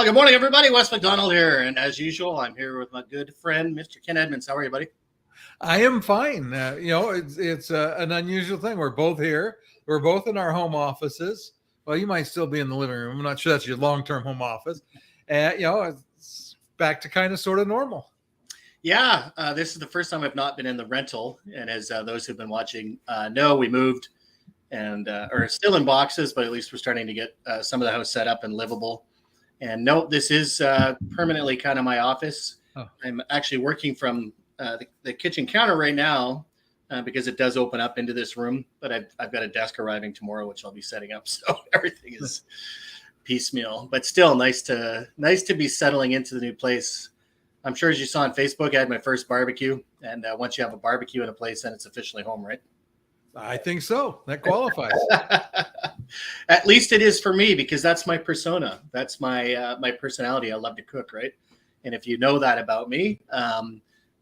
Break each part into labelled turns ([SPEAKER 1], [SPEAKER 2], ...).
[SPEAKER 1] Well, good morning, everybody. Wes McDonald here. And as usual, I'm here with my good friend, Mr. Ken Edmonds. How are you, buddy?
[SPEAKER 2] I am fine. It's an unusual thing. We're both here. We're both in our home offices. Well, you might still be in the living room. I'm not sure that's your long-term home office. And, it's back to kind of sort of normal.
[SPEAKER 1] Yeah, this is the first time I've not been in the rental. And as those who've been watching know, we moved and are still in boxes, but at least we're starting to get some of the house set up and livable. And no, this is permanently kind of my office.
[SPEAKER 2] Oh.
[SPEAKER 1] I'm actually working from the kitchen counter right now because it does open up into this room. But I've got a desk arriving tomorrow, which I'll be setting up. So everything is piecemeal, but still nice to be settling into the new place. I'm sure as you saw on Facebook, I had my first barbecue. And once you have a barbecue in a place, then it's officially home, right?
[SPEAKER 2] I think so. That qualifies.
[SPEAKER 1] At least it is for me, because that's my persona. That's my my personality. I love to cook, right? And if you know that about me,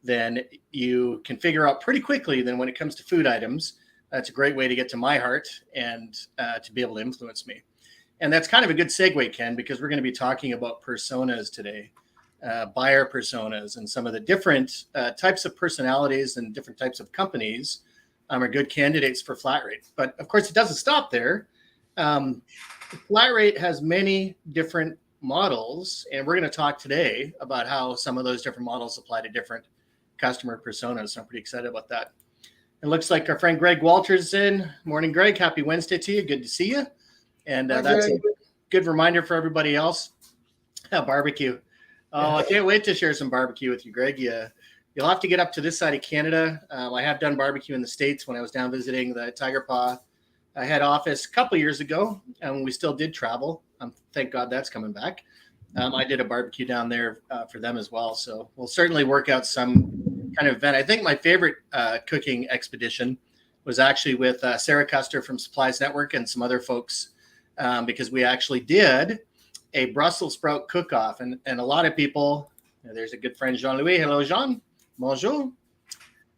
[SPEAKER 1] then you can figure out pretty quickly then when it comes to food items, that's a great way to get to my heart and to be able to influence me. And that's kind of a good segue, Ken, because we're going to be talking about personas today, buyer personas, and some of the different types of personalities and different types of companies are good candidates for flat rate. But of course, it doesn't stop there. Flat rate has many different models, and we're going to talk today about how some of those different models apply to different customer personas. So I'm pretty excited about that. It looks like our friend Greg Walters is in. Morning, Greg. Happy Wednesday to you. Good to see you. And that's a good reminder for everybody else. Barbecue. Oh, I can't wait to share some barbecue with you, Greg. You'll have to get up to this side of Canada. I have done barbecue in the States when I was down visiting the Tiger Paw head office a couple of years ago, and we still did travel. Thank God that's coming back. I did a barbecue down there for them as well. So we'll certainly work out some kind of event. I think my favorite cooking expedition was actually with Sarah Custer from Supplies Network and some other folks, because we actually did a Brussels sprout cook-off. And a lot of people, there's a good friend, Jean-Louis. Hello, Jean. Bonjour.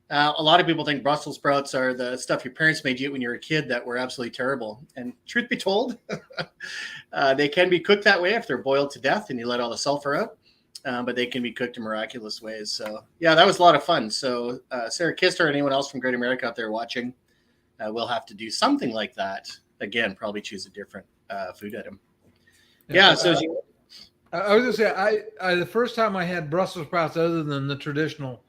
[SPEAKER 1] A lot of people think Brussels sprouts are the stuff your parents made you eat when you were a kid that were absolutely terrible. And truth be told, they can be cooked that way if they're boiled to death and you let all the sulfur out. But they can be cooked in miraculous ways. So, yeah, that was a lot of fun. So, Sarah Kister or anyone else from Great America out there watching, we'll have to do something like that. Again, probably choose a different food item. Yeah, so
[SPEAKER 2] I was going to say, I the first time I had Brussels sprouts other than the traditional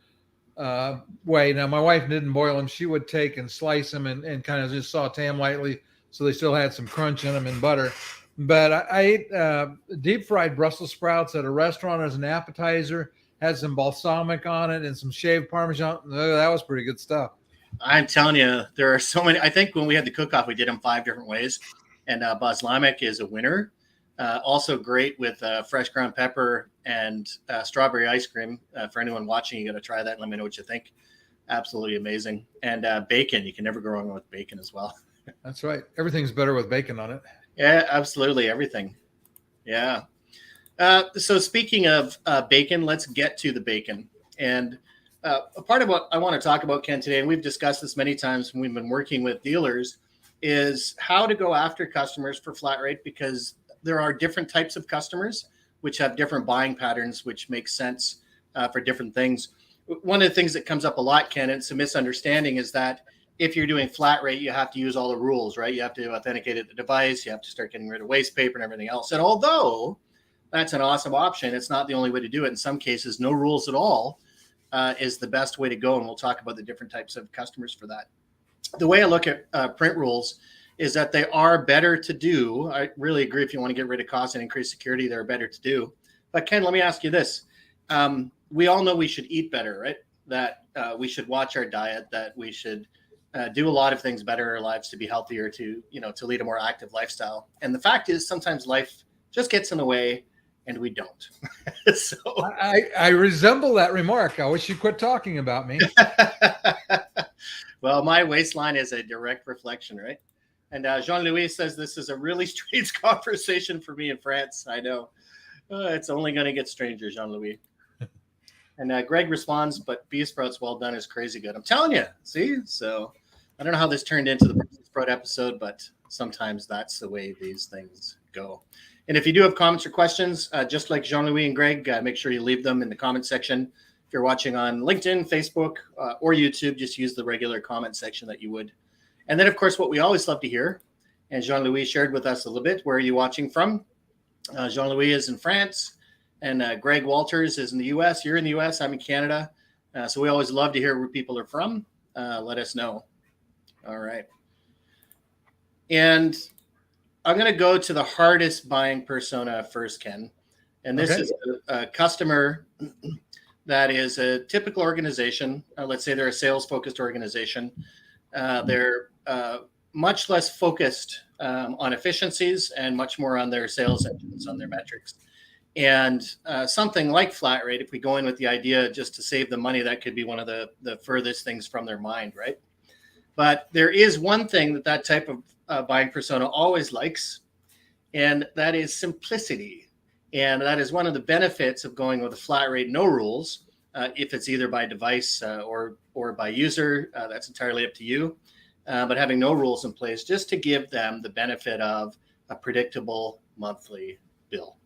[SPEAKER 2] way. Now, my wife didn't boil them. She would take and slice them and kind of just saute them lightly so they still had some crunch in them and butter. But I ate deep fried Brussels sprouts at a restaurant as an appetizer, had some balsamic on it and some shaved Parmesan. That was pretty good stuff.
[SPEAKER 1] I'm telling you, there are so many. I think when we had the cook-off, we did them 5 different ways. And balsamic is a winner. Also great with fresh ground pepper and strawberry ice cream. For anyone watching, you got to try that and let me know what you think. Absolutely amazing. And bacon, you can never go wrong with bacon as well.
[SPEAKER 2] That's right. Everything's better with bacon on it.
[SPEAKER 1] Yeah, absolutely. Everything. Yeah. So speaking of bacon, let's get to the bacon. And a part of what I want to talk about, Ken, today, and we've discussed this many times when we've been working with dealers, is how to go after customers for flat rate, because there are different types of customers which have different buying patterns, which makes sense for different things. One of the things that comes up a lot, Ken, and it's a misunderstanding, is that if you're doing flat rate, you have to use all the rules, right? You have to authenticate the device. You have to start getting rid of waste paper and everything else. And although that's an awesome option, it's not the only way to do it. In some cases, no rules at all is the best way to go. And we'll talk about the different types of customers for that. The way I look at print rules is that they are better to do. I really agree. If you want to get rid of costs and increase security, they're better to do. But Ken, let me ask you this. We all know we should eat better, right? That we should watch our diet, that we should do a lot of things better in our lives to be healthier, to lead a more active lifestyle. And the fact is, sometimes life just gets in the way and we don't. So
[SPEAKER 2] I resemble that remark. I wish you quit talking about me.
[SPEAKER 1] Well, my waistline is a direct reflection, right? And Jean-Louis says this is a really strange conversation for me in France. I know. It's only going to get stranger, Jean-Louis. And Greg responds, but beef sprouts well done is crazy good. I'm telling you. See? So I don't know how this turned into the Brussels sprout episode, but sometimes that's the way these things go. And if you do have comments or questions, just like Jean-Louis and Greg, make sure you leave them in the comment section. If you're watching on LinkedIn, Facebook, or YouTube, just use the regular comment section that you would. And then, of course, what we always love to hear, and Jean-Louis shared with us a little bit, where are you watching from? Jean-Louis is in France, and Greg Walters is in the U.S. You're in the U.S., I'm in Canada. So we always love to hear where people are from. Let us know. All right. And I'm going to go to the hardest buying persona first, Ken. And this is a customer that is a typical organization. Let's say they're a sales-focused organization. They're much less focused on efficiencies and much more on their sales engines, on their metrics. And something like flat rate, if we go in with the idea just to save the money, that could be one of the furthest things from their mind, right? But there is one thing that type of buying persona always likes, and that is simplicity. And that is one of the benefits of going with a flat rate, no rules. If it's either by device or by user, that's entirely up to you. But having no rules in place just to give them the benefit of a predictable monthly bill.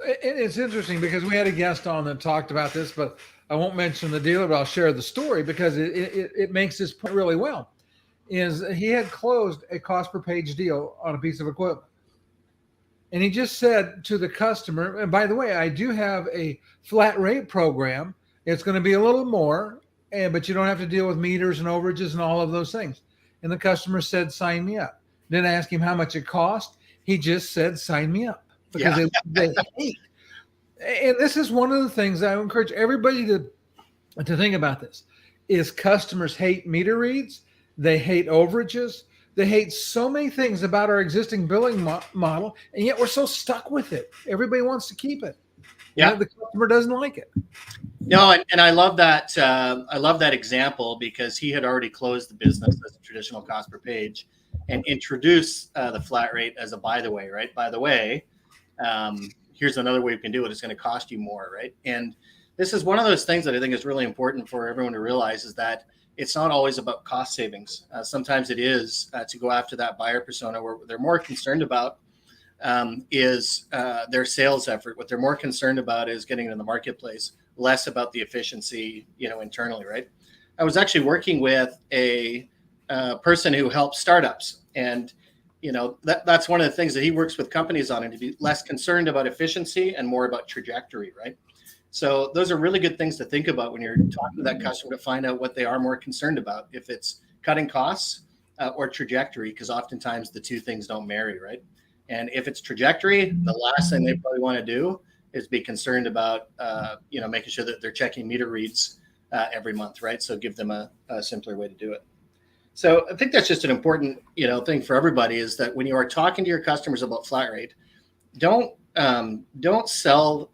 [SPEAKER 2] It's interesting because we had a guest on that talked about this, but I won't mention the dealer, but I'll share the story because it makes this point really well. Is he had closed a cost per page deal on a piece of equipment. And he just said to the customer, and by the way, I do have a flat rate program. It's going to be a little more, but you don't have to deal with meters and overages and all of those things. And the customer said, sign me up. Didn't ask him how much it cost. He just said, sign me up. Because they hate. And this is one of the things I encourage everybody to think about this, is customers hate meter reads. They hate overages. They hate so many things about our existing billing model, and yet we're so stuck with it. Everybody wants to keep it.
[SPEAKER 1] Yeah,
[SPEAKER 2] the customer doesn't like it.
[SPEAKER 1] No, and I love that. I love that example because he had already closed the business as a traditional cost per page, and introduced the flat rate as a by the way, right? By the way, here's another way you can do it. It's going to cost you more, right? And this is one of those things that I think is really important for everyone to realize, is that it's not always about cost savings. Sometimes it is to go after that buyer persona where they're more concerned about is their sales effort. What they're more concerned about is getting in the marketplace, less about the efficiency, internally, right? I was actually working with a person who helps startups, and that's one of the things that he works with companies on, and to be less concerned about efficiency and more about trajectory, right? So those are really good things to think about when you're talking to that customer, to find out what they are more concerned about, if it's cutting costs or trajectory, because oftentimes the two things don't marry, right? And if it's trajectory, the last thing they probably want to do is be concerned about, making sure that they're checking meter reads every month, right? So give them a simpler way to do it. So I think that's just an important, thing for everybody, is that when you are talking to your customers about flat rate, don't sell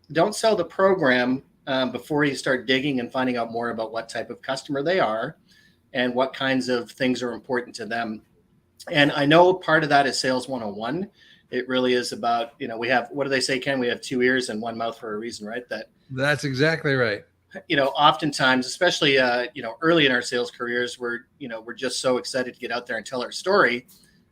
[SPEAKER 1] the program before you start digging and finding out more about what type of customer they are and what kinds of things are important to them. And I know part of that is sales 101. It really is about, we have, what do they say, Ken? We have two ears and one mouth for a reason, right?
[SPEAKER 2] That's exactly right.
[SPEAKER 1] Oftentimes, especially, early in our sales careers, we're just so excited to get out there and tell our story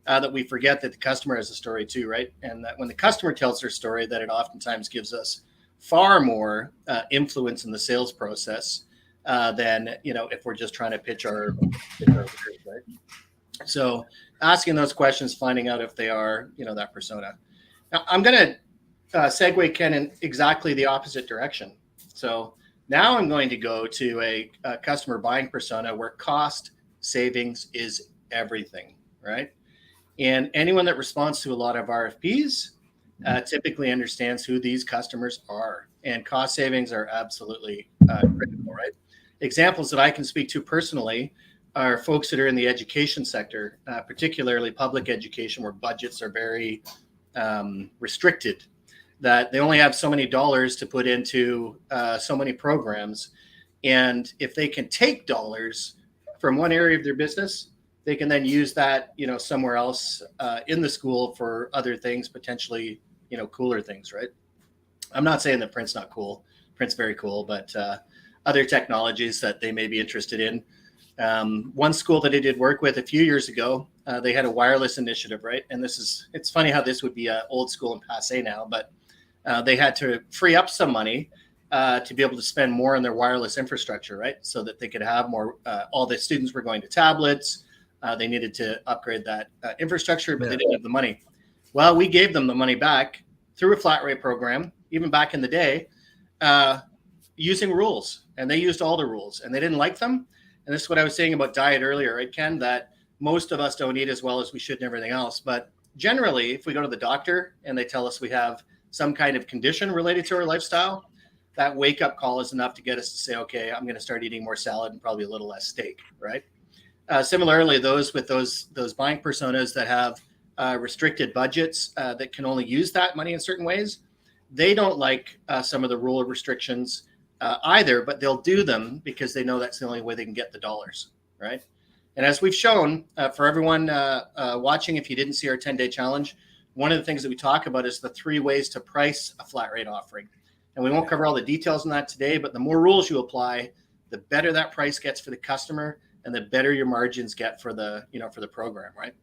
[SPEAKER 1] that we forget that the customer has a story too, right? And that when the customer tells their story, that it oftentimes gives us far more influence in the sales process than, if we're just trying to pitch our wares, right? So asking those questions, finding out if they are, that persona. Now, I'm going to segue, Ken, in exactly the opposite direction. So now I'm going to go to a customer buying persona where cost savings is everything, right? And anyone that responds to a lot of RFPs typically understands who these customers are, and cost savings are absolutely critical, right? Examples that I can speak to personally are folks that are in the education sector, particularly public education, where budgets are very restricted, that they only have so many dollars to put into so many programs. And if they can take dollars from one area of their business, they can then use that, somewhere else in the school for other things, potentially, cooler things, right? I'm not saying that print's not cool. Print's very cool, but other technologies that they may be interested in. One school that I did work with a few years ago, they had a wireless initiative, right? And it's funny how this would be old school and passe now, but they had to free up some money to be able to spend more on their wireless infrastructure, right? So that they could have more, all the students were going to tablets. They needed to upgrade that infrastructure, but they didn't have the money. Well, we gave them the money back through a flat rate program, even back in the day, using rules. And they used all the rules and they didn't like them. And this is what I was saying about diet earlier, right, Ken, that most of us don't eat as well as we should and everything else. But generally, if we go to the doctor and they tell us we have some kind of condition related to our lifestyle, that wake-up call is enough to get us to say, okay, I'm going to start eating more salad and probably a little less steak, right? Similarly, those with those buying personas that have restricted budgets that can only use that money in certain ways, they don't like some of the rule restrictions either, but they'll do them because they know that's the only way they can get the dollars, right? And as we've shown for everyone watching, if you didn't see our 10-day challenge, one of the things that we talk about is the 3 ways to price a flat rate offering. And we won't cover all the details on that today, but the more rules you apply, the better that price gets for the customer and the better your margins get for the, for the program, right?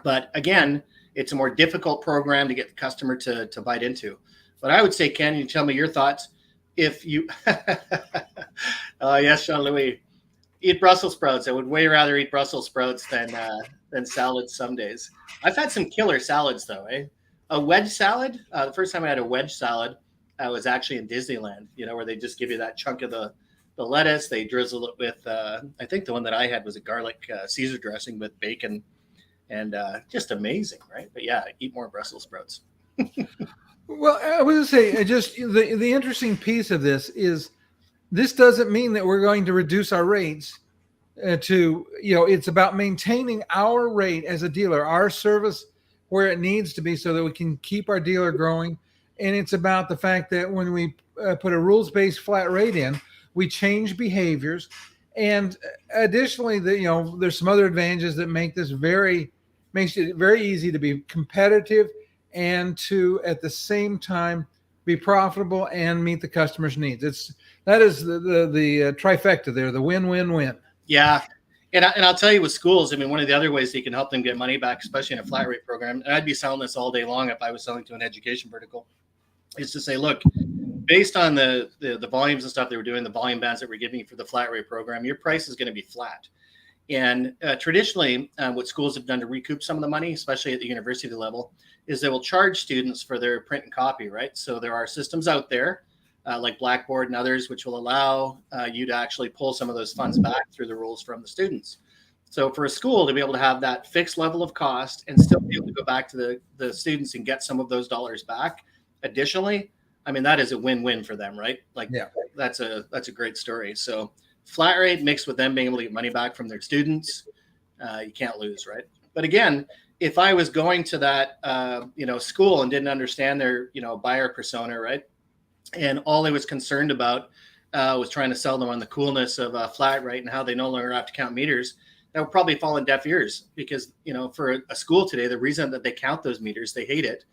[SPEAKER 1] But again, it's a more difficult program to get the customer to bite into. But I would say, Ken, you tell me your thoughts. If you, yes, Jean-Louis, eat Brussels sprouts. I would way rather eat Brussels sprouts than salads some days. I've had some killer salads though, eh? A wedge salad. The first time I had a wedge salad, I was actually in Disneyland, where they just give you that chunk of the lettuce. They drizzle it with, I think the one that I had was a garlic Caesar dressing with bacon, and just amazing, right? But yeah, eat more Brussels sprouts.
[SPEAKER 2] Well, I was going to say, just the interesting piece of this is this doesn't mean that we're going to reduce our rates it's about maintaining our rate as a dealer, our service where it needs to be so that we can keep our dealer growing. And it's about the fact that when we put a rules-based flat rate in, we change behaviors. And additionally, there's some other advantages that makes it very easy to be competitive and to, at the same time, be profitable and meet the customer's needs. That is the trifecta there, the win-win-win.
[SPEAKER 1] Yeah. And I'll tell you with schools, one of the other ways that you can help them get money back, especially in a flat rate program, and I'd be selling this all day long if I was selling to an education vertical, is to say, look, based on the volumes and stuff that we're doing, the volume bands that we're giving you for the flat rate program, your price is going to be flat. And traditionally, what schools have done to recoup some of the money, especially at the university level, is they will charge students for their print and copy, right? So there are systems out there like Blackboard and others, which will allow you to actually pull some of those funds back through the rules from the students. So for a school to be able to have that fixed level of cost and still be able to go back to the students and get some of those dollars back additionally, that is a win-win for them, right? That's a great story. So flat rate mixed with them being able to get money back from their students, you can't lose, right? But again, if I was going to that, school and didn't understand their, buyer persona, right? And all I was concerned about was trying to sell them on the coolness of a flat rate and how they no longer have to count meters, that would probably fall on deaf ears because, for a school today, the reason that they count those meters, they hate it,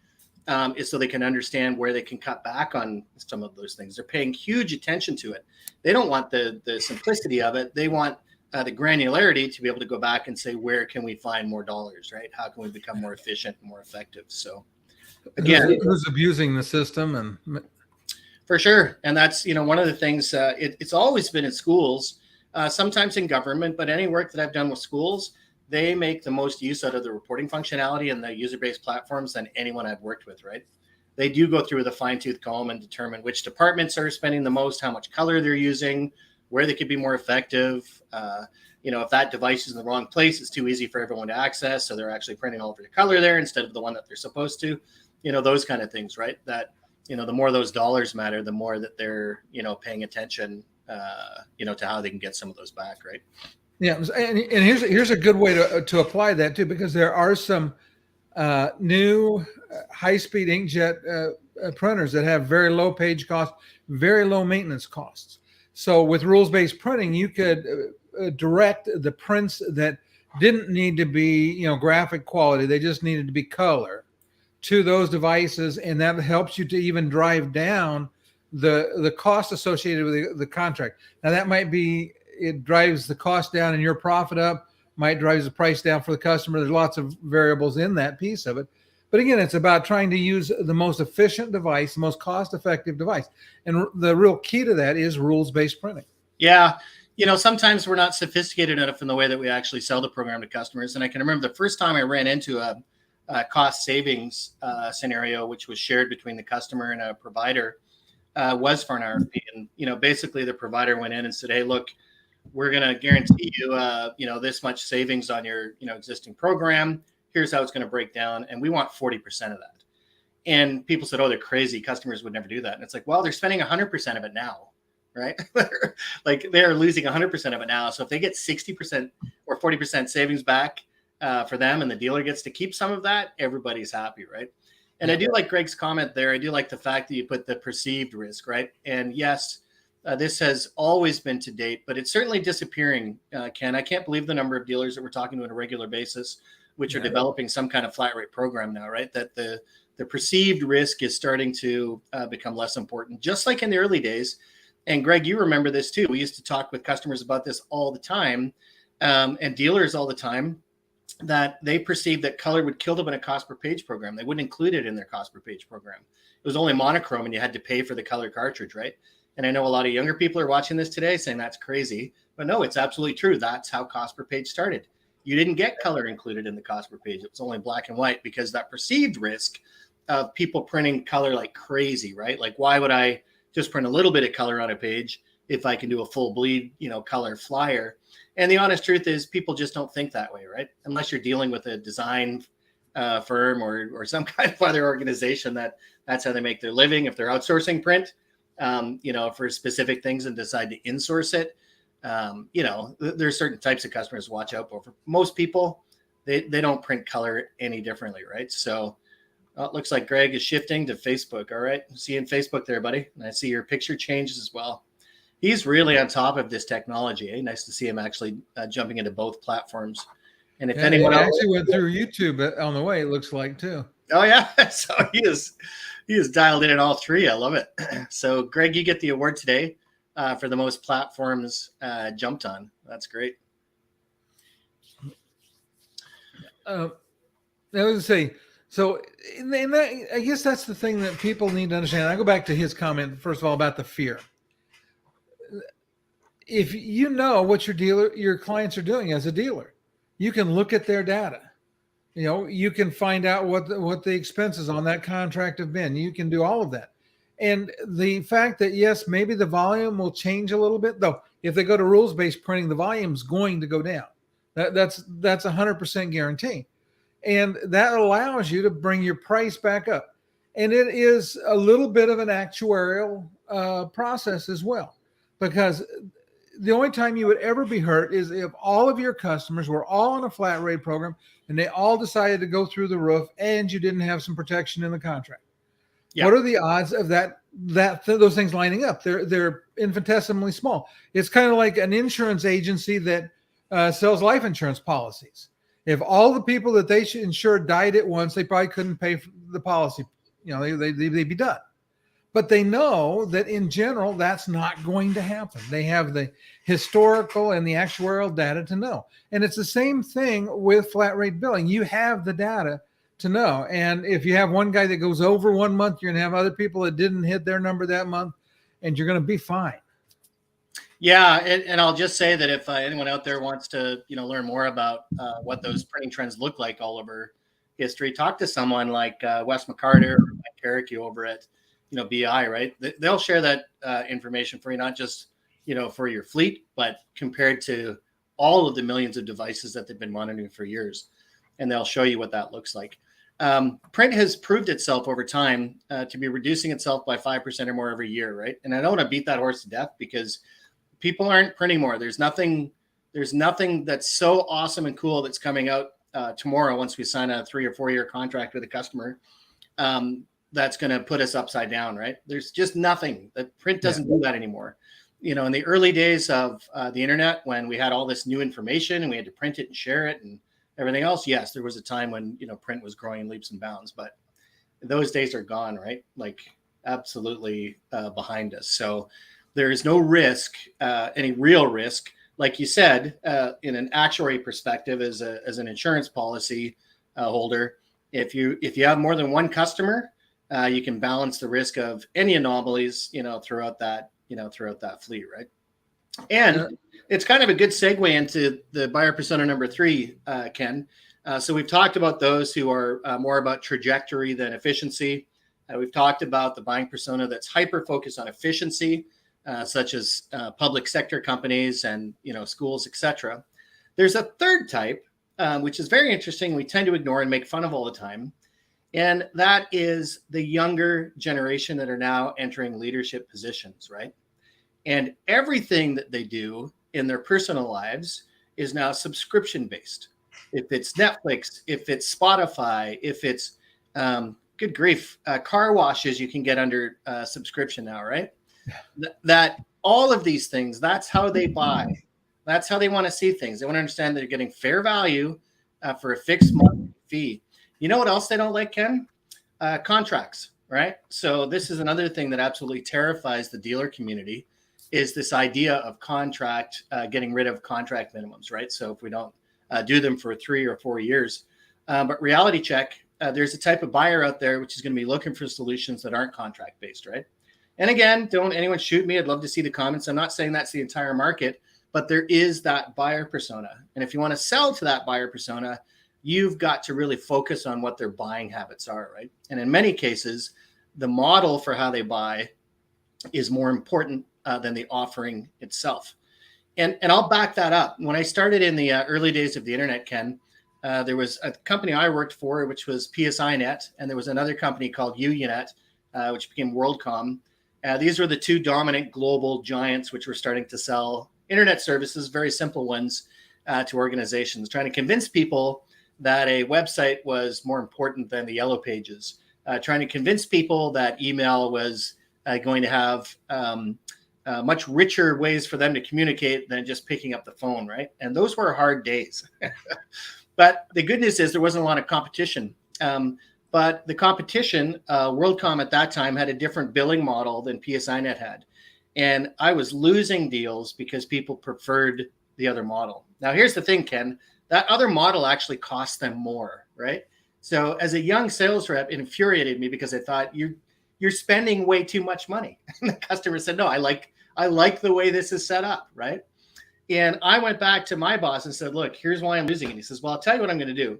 [SPEAKER 1] is so they can understand where they can cut back on some of those things. They're paying huge attention to it. They don't want the simplicity of it. They want the granularity to be able to go back and say, where can we find more dollars, right? How can we become more efficient and more effective? So again,
[SPEAKER 2] who's abusing the system and
[SPEAKER 1] for sure. And that's, one of the things, it's always been in schools, sometimes in government, but any work that I've done with schools, they make the most use out of the reporting functionality and the user-based platforms than anyone I've worked with, right? They do go through with a fine-tooth comb and determine which departments are spending the most, how much color they're using, where they could be more effective. If that device is in the wrong place, it's too easy for everyone to access. So they're actually printing all over the color there instead of the one that they're supposed to, those kind of things, right? That, the more those dollars matter, the more that they're, paying attention, to how they can get some of those back, right?
[SPEAKER 2] Yeah, and here's a good way to apply that too, because there are some new high-speed inkjet printers that have very low page costs, very low maintenance costs. So with rules-based printing, you could direct the prints that didn't need to be, graphic quality; they just needed to be color to those devices, and that helps you to even drive down the cost associated with the contract. Now that might be, it drives the cost down and your profit up, might drive the price down for the customer. There's lots of variables in that piece of it. But again, it's about trying to use the most efficient device, the most cost-effective device. And the real key to that is rules-based printing.
[SPEAKER 1] Yeah. Sometimes we're not sophisticated enough in the way that we actually sell the program to customers. And I can remember the first time I ran into a cost savings scenario, which was shared between the customer and a provider, was for an RFP. And, basically the provider went in and said, hey, look, we're going to guarantee you, this much savings on your, existing program. Here's how it's going to break down. And we want 40% of that. And people said, oh, they're crazy. Customers would never do that. And it's like, well, they're spending 100% of it now, right? Like they're losing 100% of it now. So if they get 60% or 40% savings back for them and the dealer gets to keep some of that, everybody's happy, right? And I do like Greg's comment there. I do like the fact that you put the perceived risk, right? And yes, this has always been to date, but it's certainly disappearing, Ken. I can't believe the number of dealers that we're talking to on a regular basis, which are developing some kind of flat rate program now, right? That the perceived risk is starting to become less important, just like in the early days. And Greg, you remember this too. We used to talk with customers about this all the time, and dealers all the time, that they perceived that color would kill them in a cost per page program. They wouldn't include it in their cost per page program. It was only monochrome and you had to pay for the color cartridge, right? And I know a lot of younger people are watching this today saying that's crazy, but no, it's absolutely true. That's how cost per page started. You didn't get color included in the cost per page. It was only black and white because that perceived risk of people printing color like crazy, right? Like, why would I just print a little bit of color on a page if I can do a full bleed, color flyer? And the honest truth is people just don't think that way, right? Unless you're dealing with a design firm or some kind of other organization that's how they make their living. If they're outsourcing print, for specific things and decide to insource it, there's certain types of customers to watch out for. For most people, they don't print color any differently, right? So it looks like Greg is shifting to Facebook. All right. See you in Facebook there, buddy. And I see your picture changes as well. He's really on top of this technology. Eh? Nice to see him actually jumping into both platforms. And if anyone else
[SPEAKER 2] actually went through YouTube on the way, it looks like too.
[SPEAKER 1] Oh yeah. So he is dialed in all three. I love it. So Greg, you get the award today for the most platforms jumped on. That's great.
[SPEAKER 2] I was say, so I guess that's the thing that people need to understand. I go back to his comment, first of all, about the fear. If you know what your clients are doing as a dealer, you can look at their data. You can find out what the expenses on that contract have been. You can do all of that. And the fact that, yes, maybe the volume will change a little bit, though. If they go to rules-based printing, the volume's going to go down. That's 100% guarantee. And that allows you to bring your price back up. And it is a little bit of an actuarial process as well, because the only time you would ever be hurt is if all of your customers were all on a flat rate program and they all decided to go through the roof and you didn't have some protection in the contract. Yeah. What are the odds of those things lining up? They're infinitesimally small. It's kind of like an insurance agency that sells life insurance policies. If all the people that they should insure died at once, they probably couldn't pay for the policy. They'd be done. But they know that in general, that's not going to happen. They have the historical and the actuarial data to know. And it's the same thing with flat rate billing. You have the data to know. And if you have one guy that goes over 1 month, you're going to have other people that didn't hit their number that month, and you're going to be fine.
[SPEAKER 1] Yeah, and I'll just say that if anyone out there wants to, learn more about what those printing trends look like all over history, talk to someone like Wes McCarter or Mike Carrickey over at, BI, right? They'll share that information for you, not just, for your fleet, but compared to all of the millions of devices that they've been monitoring for years, and they'll show you what that looks like. Print has proved itself over time to be reducing itself by 5% or more every year, right? And I don't want to beat that horse to death because people aren't printing more. There's nothing that's so awesome and cool that's coming out tomorrow once we sign a 3 or 4 year contract with a customer that's going to put us upside down, right? There's just nothing. The print doesn't do that anymore. In the early days of the internet, when we had all this new information and we had to print it and share it and everything else, yes, there was a time when print was growing in leaps and bounds, but those days are gone, right? Like absolutely behind us. So there is no risk, any real risk, like you said, in an actuary perspective, as an insurance policy holder, if you have more than one customer, you can balance the risk of any anomalies, throughout that fleet, right? And it's kind of a good segue into the buyer persona number 3, Ken. So we've talked about those who are more about trajectory than efficiency. We've talked about the buying persona that's hyper focused on efficiency, such as public sector companies and schools, etc. There's a third type, which is very interesting. We tend to ignore and make fun of all the time, and that is the younger generation that are now entering leadership positions, right? And everything that they do in their personal lives is now subscription based. If it's Netflix, if it's Spotify, if it's good grief, car washes, you can get under subscription now, right? That all of these things, that's how they buy. That's how they want to see things. They want to understand that they're getting fair value for a fixed monthly fee. You know what else they don't like, Ken? Contracts, right? So this is another thing that absolutely terrifies the dealer community, is this idea of contract, getting rid of contract minimums, right? So if we don't do them for 3 or 4 years, but reality check, there's a type of buyer out there which is going to be looking for solutions that aren't contract based, right? And again, don't anyone shoot me. I'd love to see the comments. I'm not saying that's the entire market, but there is that buyer persona. And if you want to sell to that buyer persona, you've got to really focus on what their buying habits are, right? And in many cases, the model for how they buy is more important than the offering itself. And I'll back that up. When I started in the early days of the internet, Ken, there was a company I worked for, which was PSINet, and there was another company called UUNet, which became WorldCom. These were the two dominant global giants which were starting to sell internet services, very simple ones, to organizations, trying to convince people that a website was more important than the yellow pages, trying to convince people that email was going to have much richer ways for them to communicate than just picking up the phone, right? And those were hard days. But the good news is there wasn't a lot of competition. But the competition, WorldCom at that time had a different billing model than PSINet had. And I was losing deals because people preferred the other model. Now, here's the thing, Ken, that other model actually cost them more, right? So as a young sales rep, it infuriated me because I thought you're spending way too much money. And the customer said, no, I like the way this is set up, right? And I went back to my boss and said, look, here's why I'm losing it. He says, well, I'll tell you what I'm going to do.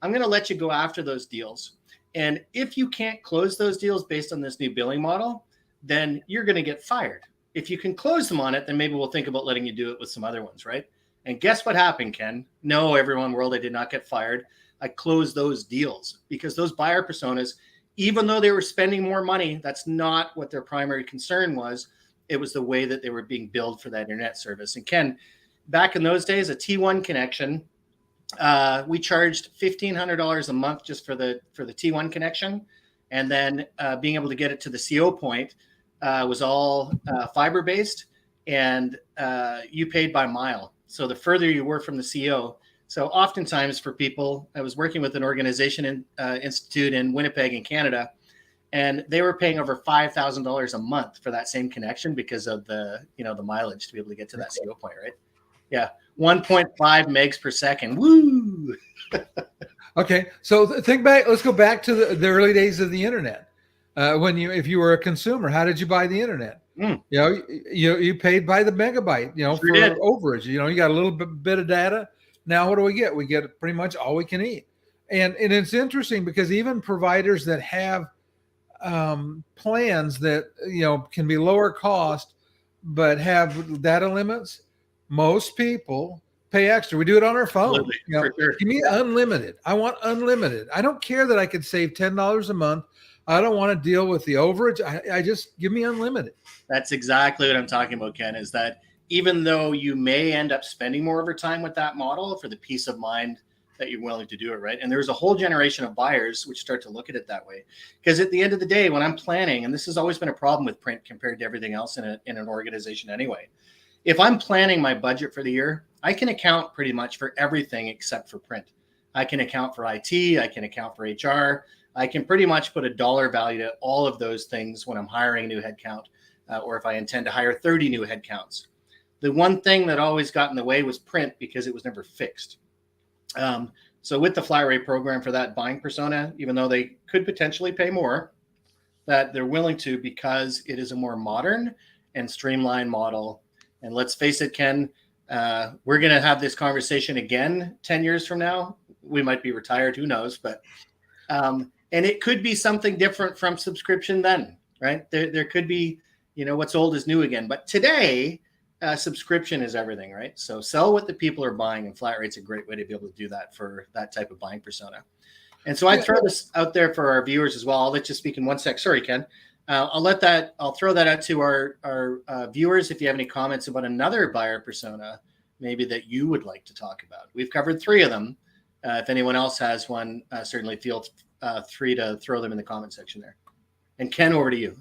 [SPEAKER 1] I'm going to let you go after those deals. And if you can't close those deals based on this new billing model, then you're going to get fired. If you can close them on it, then maybe we'll think about letting you do it with some other ones, right? And guess what happened, Ken? No, everyone world, I did not get fired. I closed those deals because those buyer personas, even though they were spending more money, that's not what their primary concern was. It was the way that they were being billed for that internet service. And Ken, back in those days, a T1 connection, we charged $1,500 a month just for the T1 connection, and then being able to get it to the CO point was all fiber based, and you paid by mile. So the further you were from the CO. So oftentimes for people, I was working with an organization institute in Winnipeg in Canada, and they were paying over $5,000 a month for that same connection because of the mileage to be able to get to that CO point, right? Yeah, 1.5 megs per second. Woo!
[SPEAKER 2] Okay, so think back. Let's go back to the early days of the internet. If you were a consumer, how did you buy the internet? You paid by the megabyte. For overage. You got a little bit of data. Now what do we get? We get pretty much all we can eat. And it's interesting because even providers that have plans that can be lower cost but have data limits, most people pay extra. We do it on our phone.
[SPEAKER 1] For sure.
[SPEAKER 2] Give me unlimited. I want unlimited. I don't care that I could save $10 a month. I don't want to deal with the overage. I just give me unlimited. That's
[SPEAKER 1] exactly what I'm talking about, Ken, is that even though you may end up spending more over time with that model for the peace of mind that you're willing to do it, right? And there's a whole generation of buyers which start to look at it that way. Because at the end of the day, when I'm planning, and this has always been a problem with print compared to everything else in an organization anyway, if I'm planning my budget for the year, I can account pretty much for everything except for print. I can account for IT, I can account for HR, I can pretty much put a dollar value to all of those things when I'm hiring a new headcount, or if I intend to hire 30 new headcounts. The one thing that always got in the way was print because it was never fixed. So with the flat rate program for that buying persona, even though they could potentially pay more, that they're willing to because it is a more modern and streamlined model. And let's face it, Ken, we're going to have this conversation again 10 years from now. We might be retired, who knows, but and it could be something different from subscription then, right? There could be, what's old is new again. But today, subscription is everything, right? So sell what the people are buying, and flat rate's a great way to be able to do that for that type of buying persona. And so I throw this out there for our viewers as well. I'll let you speak in 1 sec. Sorry, Ken. I'll throw that out to our viewers. If you have any comments about another buyer persona, maybe that you would like to talk about. We've covered 3 of them. If anyone else has one, certainly feel free to throw them in the comment section there. And Ken, over to you.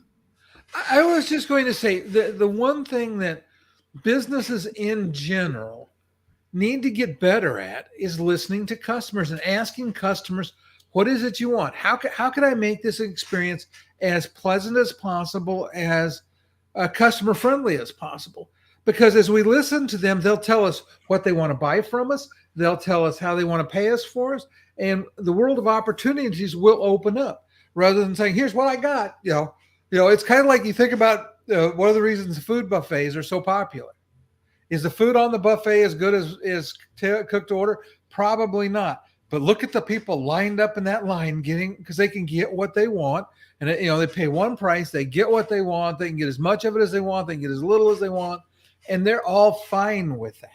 [SPEAKER 2] I was just going to say the one thing that businesses in general need to get better at is listening to customers and asking customers, what is it you want? How can I make this experience as pleasant as possible, as customer friendly as possible? Because as we listen to them, they'll tell us what they want to buy from us. They'll tell us how they want to pay us for us. And the world of opportunities will open up rather than saying, here's what I got. It's kind of like you think about one of the reasons food buffets are so popular. Is the food on the buffet as good as cooked to order? Probably not. But look at the people lined up in that line because they can get what they want. And they pay one price, they get what they want, they can get as much of it as they want, they can get as little as they want, and they're all fine with that.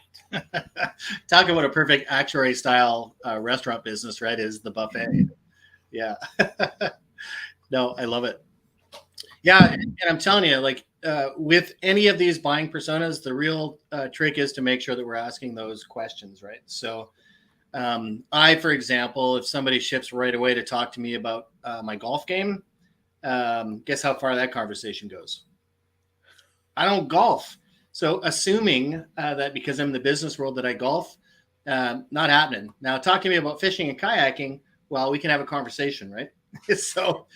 [SPEAKER 1] Talk about a perfect actuary style restaurant business, right? Is the buffet. Yeah. No, I love it. Yeah. And I'm telling you, with any of these buying personas, the real trick is to make sure that we're asking those questions, right? So for example, if somebody ships right away to talk to me about my golf game, guess how far that conversation goes? I don't golf. So assuming that because I'm in the business world that I golf, not happening. Now, talk to me about fishing and kayaking, well, we can have a conversation, right? So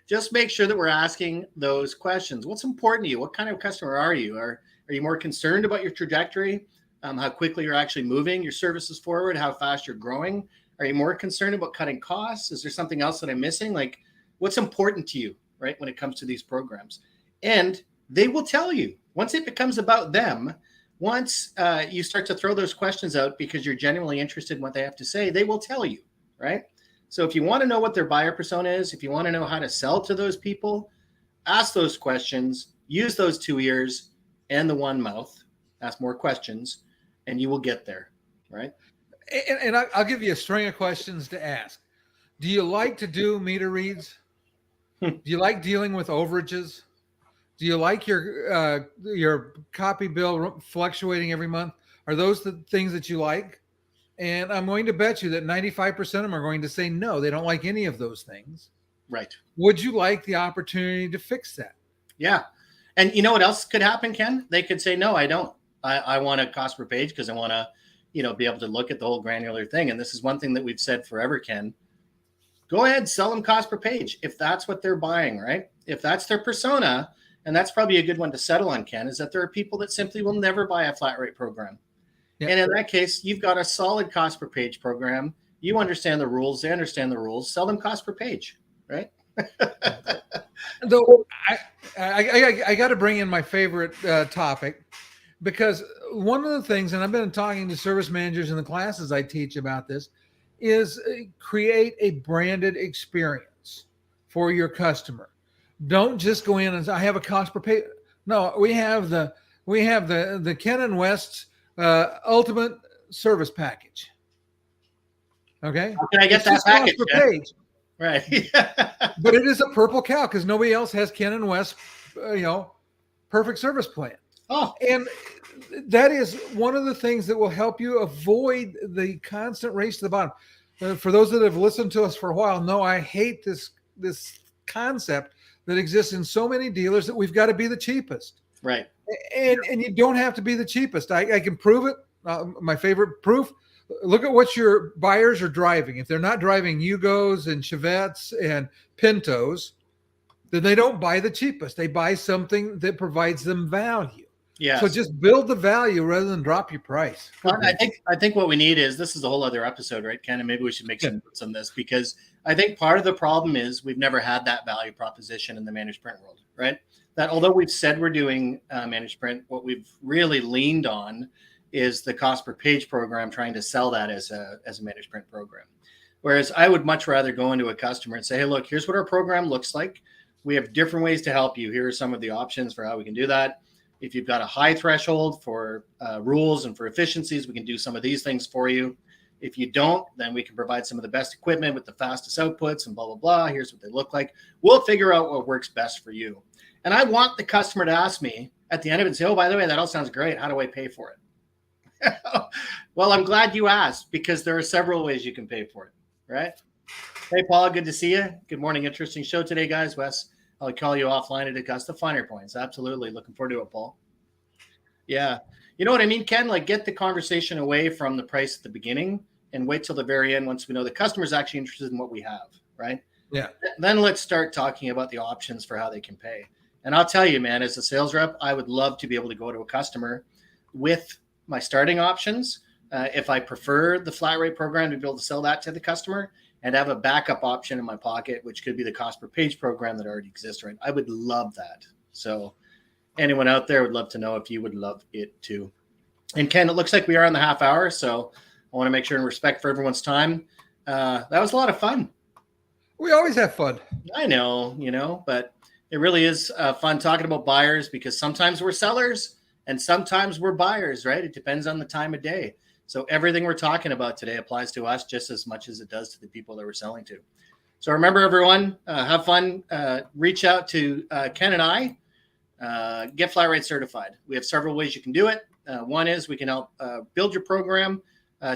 [SPEAKER 1] just make sure that we're asking those questions. What's important to you? What kind of customer are you? Are you more concerned about your trajectory, how quickly you're actually moving your services forward, how fast you're growing? Are you more concerned about cutting costs? Is there something else that I'm missing? What's important to you, right, when it comes to these programs? And they will tell you. Once it becomes about them, once you start to throw those questions out because you're genuinely interested in what they have to say, they will tell you, right? So if you want to know what their buyer persona is, if you want to know how to sell to those people, ask those questions, use those 2 ears and the 1 mouth, ask more questions, and you will get there, right?
[SPEAKER 2] And I'll give you a string of questions to ask. Do you like to do meter reads? Do you like dealing with overages? Do you like your copy bill fluctuating every month? Are those the things that you like? And I'm going to bet you that 95% of them are going to say no, they don't like any of those things.
[SPEAKER 1] Right.
[SPEAKER 2] Would you like the opportunity to fix that?
[SPEAKER 1] Yeah. And you know what else could happen, Ken? They could say, no, I don't. I want a cost per page because I want to, be able to look at the whole granular thing. And this is one thing that we've said forever, Ken. Go ahead, sell them cost per page if that's what they're buying, right? If that's their persona, and that's probably a good one to settle on, Ken, is that there are people that simply will never buy a flat rate program. Yeah. And in that case, you've got a solid cost per page program. You understand the rules. They understand the rules. Sell them cost per page, right?
[SPEAKER 2] Though I got to bring in my favorite topic, because one of the things, and I've been talking to service managers in the classes I teach about this, is create a branded experience for your customer. Don't just go in and say, I have a cost per page. No, we have the Ken and West's ultimate service package. Okay.
[SPEAKER 1] Can I get that package?
[SPEAKER 2] Cost per page.
[SPEAKER 1] Right.
[SPEAKER 2] But it is a purple cow because nobody else has Ken and West, perfect service plan.
[SPEAKER 1] Oh,
[SPEAKER 2] and that is one of the things that will help you avoid the constant race to the bottom. For those that have listened to us for a while, know I hate this concept that exists in so many dealers that we've got to be the cheapest.
[SPEAKER 1] Right.
[SPEAKER 2] And you don't have to be the cheapest. I can prove it. My favorite proof. Look at what your buyers are driving. If they're not driving Yugos and Chevettes and Pintos, then they don't buy the cheapest. They buy something that provides them value.
[SPEAKER 1] Yeah.
[SPEAKER 2] So just build the value rather than drop your price.
[SPEAKER 1] Well, I think what we need is, this is a whole other episode, right, Ken? And maybe we should make some notes on this, because I think part of the problem is we've never had that value proposition in the managed print world, right? That although we've said we're doing managed print, what we've really leaned on is the cost per page program, trying to sell that as a managed print program. Whereas I would much rather go into a customer and say, hey, look, here's what our program looks like. We have different ways to help you. Here are some of the options for how we can do that. If you've got a high threshold for rules and for efficiencies, we can do some of these things for you. If you don't, then we can provide some of the best equipment with the fastest outputs and blah, blah, blah. Here's what they look like. We'll figure out what works best for you. And I want the customer to ask me at the end of it and say, oh, by the way, that all sounds great. How do I pay for it? Well, I'm glad you asked, because there are several ways you can pay for it, right? Hey, Paul, good to see you. Good morning. Interesting show today, guys. Wes, I'll call you offline to discuss the finer points. Absolutely. Looking forward to it, Paul. Yeah. You know what I mean, Ken? Like, get the conversation away from the price at the beginning and wait till the very end once we know the customer's actually interested in what we have, right?
[SPEAKER 2] Yeah.
[SPEAKER 1] Then let's start talking about the options for how they can pay. And I'll tell you, man, as a sales rep, I would love to be able to go to a customer with my starting options. If I prefer the flat rate program, to be able to sell that to the customer and have a backup option in my pocket, which could be the cost per page program that already exists, right? I would love that. So anyone out there would love to know if you would love it too. And Ken, it looks like we are on the half hour. So I want to make sure, in respect for everyone's time, that was a lot of fun.
[SPEAKER 2] We always have fun.
[SPEAKER 1] I know, but it really is fun talking about buyers, because sometimes we're sellers and sometimes we're buyers, right? It depends on the time of day. So everything we're talking about today applies to us just as much as it does to the people that we're selling to. So remember, everyone, have fun. Reach out to Ken and I. Get flat rate certified. We have several ways you can do it. One is we can help build your program.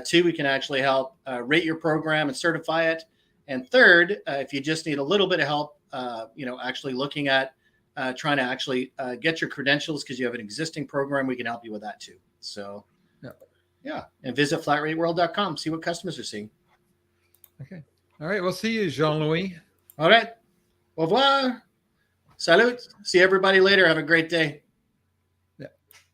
[SPEAKER 1] Two, we can actually help rate your program and certify it. And third, if you just need a little bit of help, actually looking at trying to actually get your credentials because you have an existing program, we can help you with that too. So, yeah. And visit flatrateworld.com. See what customers are seeing.
[SPEAKER 2] Okay. All right. We'll see you, Jean-Louis.
[SPEAKER 1] All right. Au revoir. Salut. See everybody later. Have a great day.